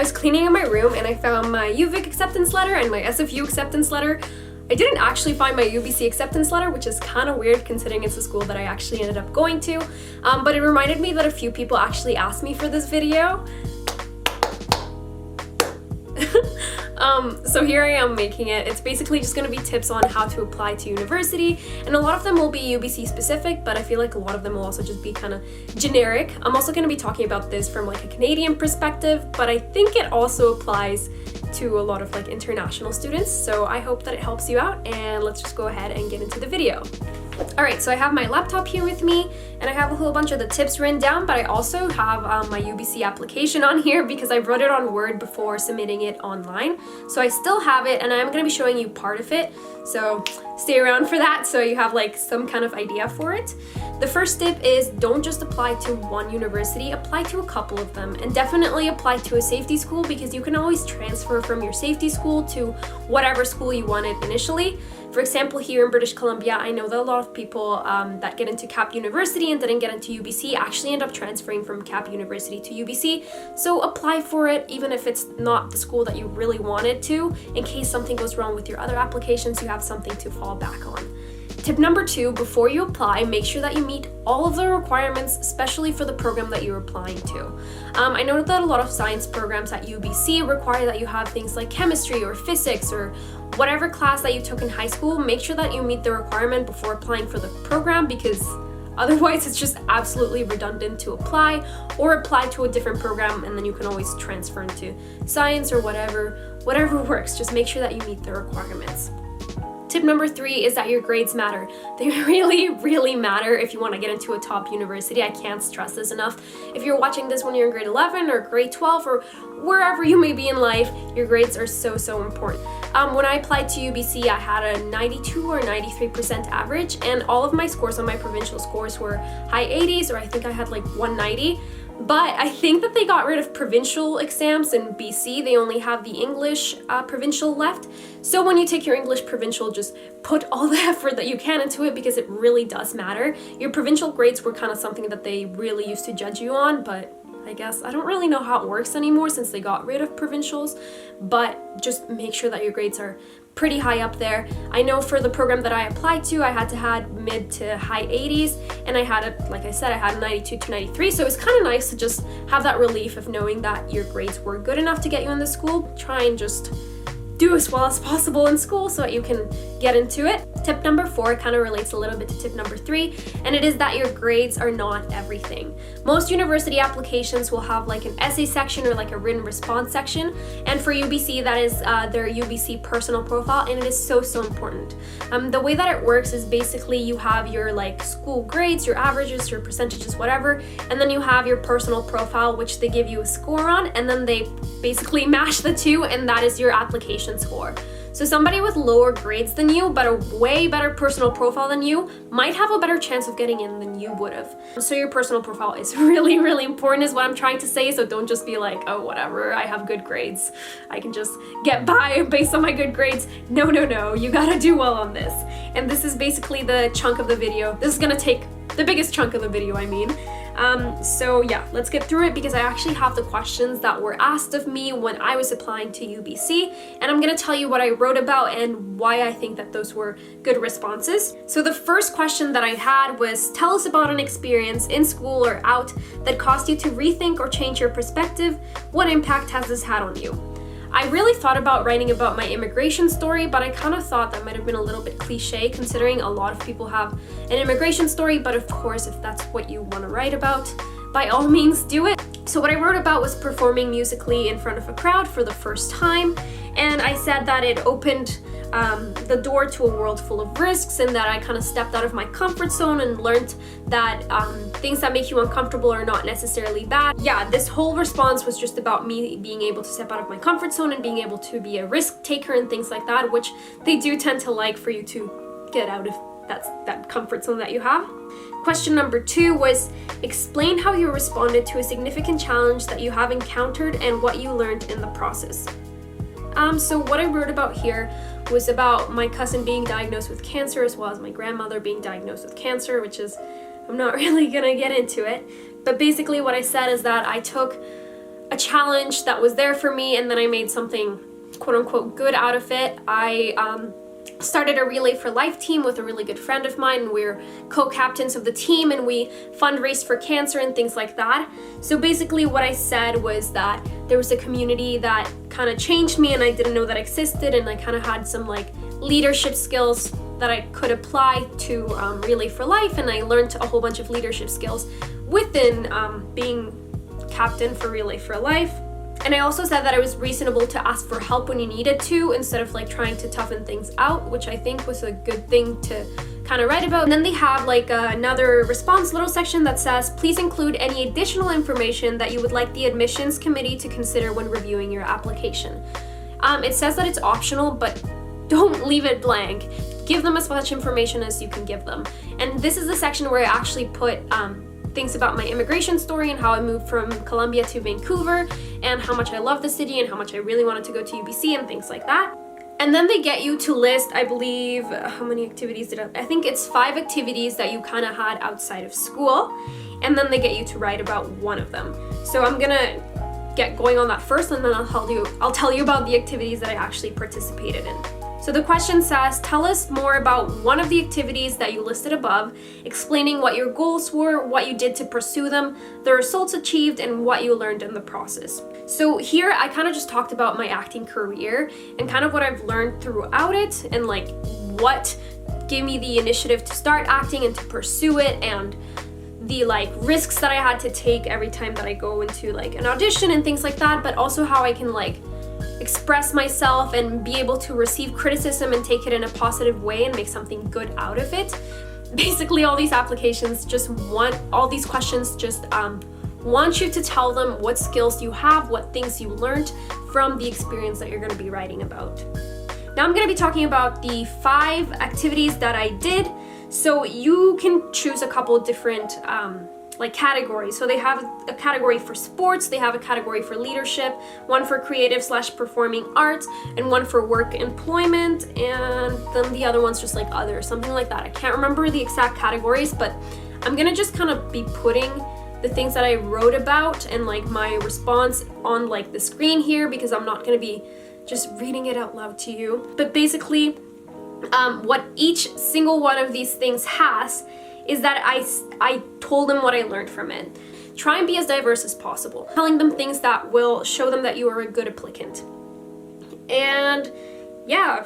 was cleaning in my room and I found my UVic acceptance letter and my SFU acceptance letter. I didn't actually find my UBC acceptance letter, which is kind of weird considering it's a school that I actually ended up going to, but it reminded me that a few people actually asked me for this video. So here I am making it. It's basically just going to be tips on how to apply to university, and a lot of them will be UBC specific, but I feel like a lot of them will also just be kind of generic. I'm also going to be talking about this from like a Canadian perspective, but I think it also applies to a lot of like international students, so I hope that it helps you out, and let's just go ahead and get into the video. Alright, so I have my laptop here with me, and I have a whole bunch of the tips written down, but I also have my UBC application on here because I wrote it on Word before submitting it online. So I still have it, and I'm going to be showing you part of it, so stay around for that so you have like some kind of idea for it. The first tip is don't just apply to one university, apply to a couple of them, and definitely apply to a safety school because you can always transfer from your safety school to whatever school you wanted initially. For example, here in British Columbia, I know that a lot of people that get into Cap University and didn't get into UBC actually end up transferring from Cap University to UBC. So apply for it, even if it's not the school that you really wanted to. In case something goes wrong with your other applications, you have something to fall back on. Tip number 2, before you apply, make sure that you meet all of the requirements, especially for the program that you're applying to. I know that a lot of science programs at UBC require that you have things like chemistry or physics or whatever class that you took in high school. Make sure that you meet the requirement before applying for the program, because otherwise it's just absolutely redundant to apply, or apply to a different program and then you can always transfer into science or whatever works. Just make sure that you meet the requirements. Tip number 3 is that your grades matter. They really matter if you want to get into a top university. I can't stress this enough. If you're watching this when you're in grade 11 or grade 12 or wherever you may be in life, your grades are so important. When I applied to UBC, I had a 92 or 93% average, and all of my scores on my provincial scores were high 80s, or I think I had like 190. But I think that they got rid of provincial exams in BC. They only have the English provincial left. So when you take your English provincial, just put all the effort that you can into it because it really does matter. Your provincial grades were kind of something that they really used to judge you on, but I guess I don't really know how it works anymore since they got rid of provincials, but just make sure that your grades are pretty high up there. I know for the program that I applied to, I had to have mid to high 80s, and I had like I said, I had 92 to 93, so it's kind of nice to just have that relief of knowing that your grades were good enough to get you in the school. Try and just do as well as possible in school so that you can get into it. Tip number 4 kind of relates a little bit to tip number 3, and it is that your grades are not everything. Most university applications will have like an essay section or like a written response section, and for UBC that is their UBC Personal Profile, and it is so important. The way that it works is basically you have your like school grades, your averages, your percentages, whatever, and then you have your personal profile, which they give you a score on, and then they basically mash the two, and that is your application score. So somebody with lower grades than you, but a way better personal profile than you, might have a better chance of getting in than you would have. So your personal profile is really important is what I'm trying to say, so don't just be like, oh whatever, I have good grades, I can just get by based on my good grades. No, you gotta do well on this. And this is basically the chunk of the video. This is gonna take the biggest chunk of the video, I mean. So yeah, let's get through it because I actually have the questions that were asked of me when I was applying to UBC, and I'm gonna tell you what I wrote about and why I think that those were good responses. So the first question that I had was, tell us about an experience in school or out that caused you to rethink or change your perspective. What impact has this had on you? I really thought about writing about my immigration story, but I kind of thought that might have been a little bit cliche considering a lot of people have an immigration story, but of course, if that's what you want to write about, by all means do it. So what I wrote about was performing musically in front of a crowd for the first time, and I said that it opened the door to a world full of risks, and that I kind of stepped out of my comfort zone and learned that things that make you uncomfortable are not necessarily bad. Yeah, this whole response was just about me being able to step out of my comfort zone and being able to be a risk taker and things like that, which they do tend to like for you to get out of that comfort zone that you have. Question number 2 was, explain how you responded to a significant challenge that you have encountered and what you learned in the process. So what I wrote about here was about my cousin being diagnosed with cancer, as well as my grandmother being diagnosed with cancer, which is, I'm not really gonna get into it, but basically what I said is that I took a challenge that was there for me, and then I made something quote unquote good out of it. I started a Relay for Life team with a really good friend of mine, and we're co-captains of the team, and we fundraised for cancer and things like that. So basically what I said was that there was a community that kind of changed me and I didn't know that existed, and I kind of had some like leadership skills that I could apply to Relay for Life, and I learned a whole bunch of leadership skills within being captain for Relay for Life. And I also said that it was reasonable to ask for help when you needed to, instead of like trying to toughen things out, which I think was a good thing to kind of write about. And then they have like another response little section that says, please include any additional information that you would like the admissions committee to consider when reviewing your application. It says that it's optional, but don't leave it blank. Give them as much information as you can give them. And this is the section where I actually put things about my immigration story and how I moved from Colombia to Vancouver, and how much I love the city and how much I really wanted to go to UBC and things like that. And then they get you to list, I believe, how many activities did I think it's 5 activities that you kind of had outside of school, and then they get you to write about one of them. So I'm gonna get going on that first, and then I'll tell you about the activities that I actually participated in. So the question says, tell us more about one of the activities that you listed above, explaining what your goals were, what you did to pursue them, the results achieved, and what you learned in the process. So here I kind of just talked about my acting career and kind of what I've learned throughout it, and like what gave me the initiative to start acting and to pursue it, and the like risks that I had to take every time that I go into like an audition and things like that, but also how I can like express myself and be able to receive criticism and take it in a positive way and make something good out of it. Basically, all these applications all these questions just want you to tell them what skills you have, what things you learned from the experience that you're going to be writing about. Now I'm going to be talking about the 5 activities that I did. So you can choose a couple different like categories. So they have a category for sports, they have a category for leadership, one for creative/performing arts, and one for work employment, and then the other one's just like other, something like that. I can't remember the exact categories, but I'm gonna just kind of be putting the things that I wrote about and like my response on like the screen here, because I'm not gonna be just reading it out loud to you. But basically what each single one of these things has is that I told them what I learned from it. Try and be as diverse as possible, telling them things that will show them that you are a good applicant. And yeah,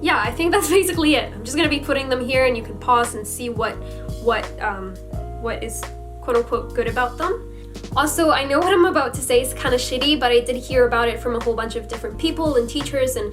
I think that's basically it. I'm just gonna be putting them here, and you can pause and see what is quote unquote good about them. Also, I know what I'm about to say is kind of shitty, but I did hear about it from a whole bunch of different people and teachers, and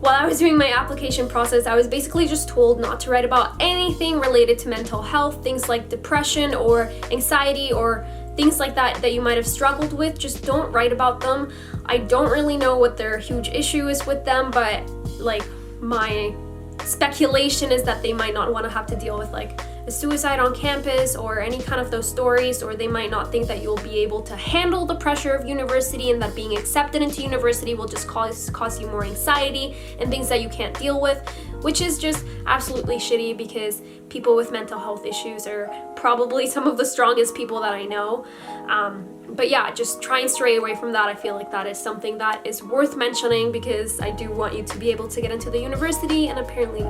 while I was doing my application process, I was basically just told not to write about anything related to mental health, things like depression or anxiety or things like that you might have struggled with. Just don't write about them. I don't really know what their huge issue is with them, but like my speculation is that they might not want to have to deal with like a suicide on campus or any kind of those stories, or they might not think that you'll be able to handle the pressure of university, and that being accepted into university will just cause you more anxiety and things that you can't deal with, which is just absolutely shitty, because people with mental health issues are probably some of the strongest people that I know. But yeah, just try and stray away from that. I feel like that is something that is worth mentioning, because I do want you to be able to get into the university, and apparently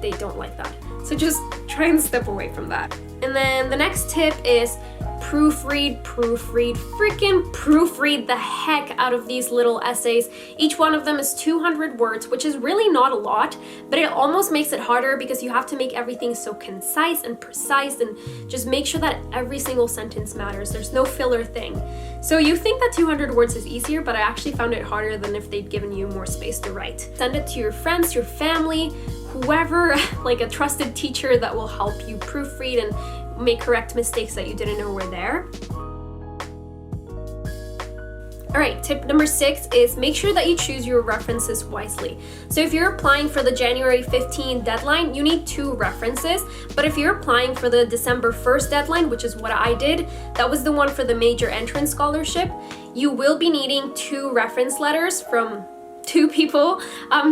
they don't like that. So just try and step away from that. And then the next tip is proofread, freaking proofread the heck out of these little essays. Each one of them is 200 words, which is really not a lot, but it almost makes it harder because you have to make everything so concise and precise, and just make sure that every single sentence matters. There's no filler thing. So you think that 200 words is easier, but I actually found it harder than if they'd given you more space to write. Send it to your friends, your family, whoever, like a trusted teacher that will help you proofread and make correct mistakes that you didn't know were there. All right, tip number 6 is make sure that you choose your references wisely. So if you're applying for the January 15 deadline, you need 2 references. But if you're applying for the December 1st deadline, which is what I did, that was the one for the major entrance scholarship, you will be needing 2 reference letters from 2 people,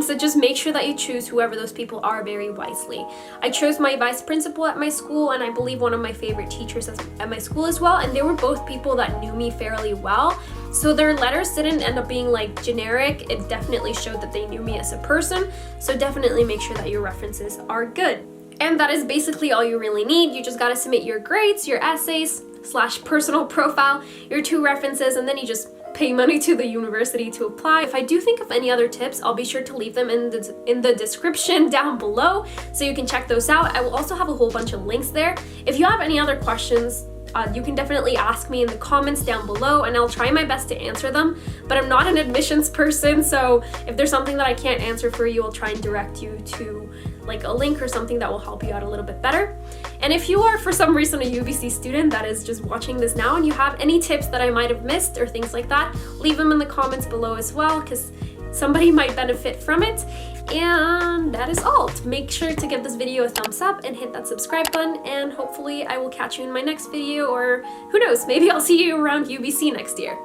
so just make sure that you choose whoever those people are very wisely. I chose my vice principal at my school, and I believe one of my favorite teachers at my school as well, and they were both people that knew me fairly well. So their letters didn't end up being like generic. It definitely showed that they knew me as a person. So definitely make sure that your references are good. And that is basically all you really need. You just gotta submit your grades, your essays, / personal profile, your 2 references, and then you just pay money to the university to apply. If I do think of any other tips, I'll be sure to leave them in the description down below so you can check those out. I will also have a whole bunch of links there. If you have any other questions, you can definitely ask me in the comments down below and I'll try my best to answer them, but I'm not an admissions person, so if there's something that I can't answer for you, I'll try and direct you to like a link or something that will help you out a little bit better. And if you are for some reason a UBC student that is just watching this now and you have any tips that I might have missed or things like that, leave them in the comments below as well, because somebody might benefit from it. And that is all. Make sure to give this video a thumbs up and hit that subscribe button, and hopefully I will catch you in my next video, or who knows, maybe I'll see you around UBC next year.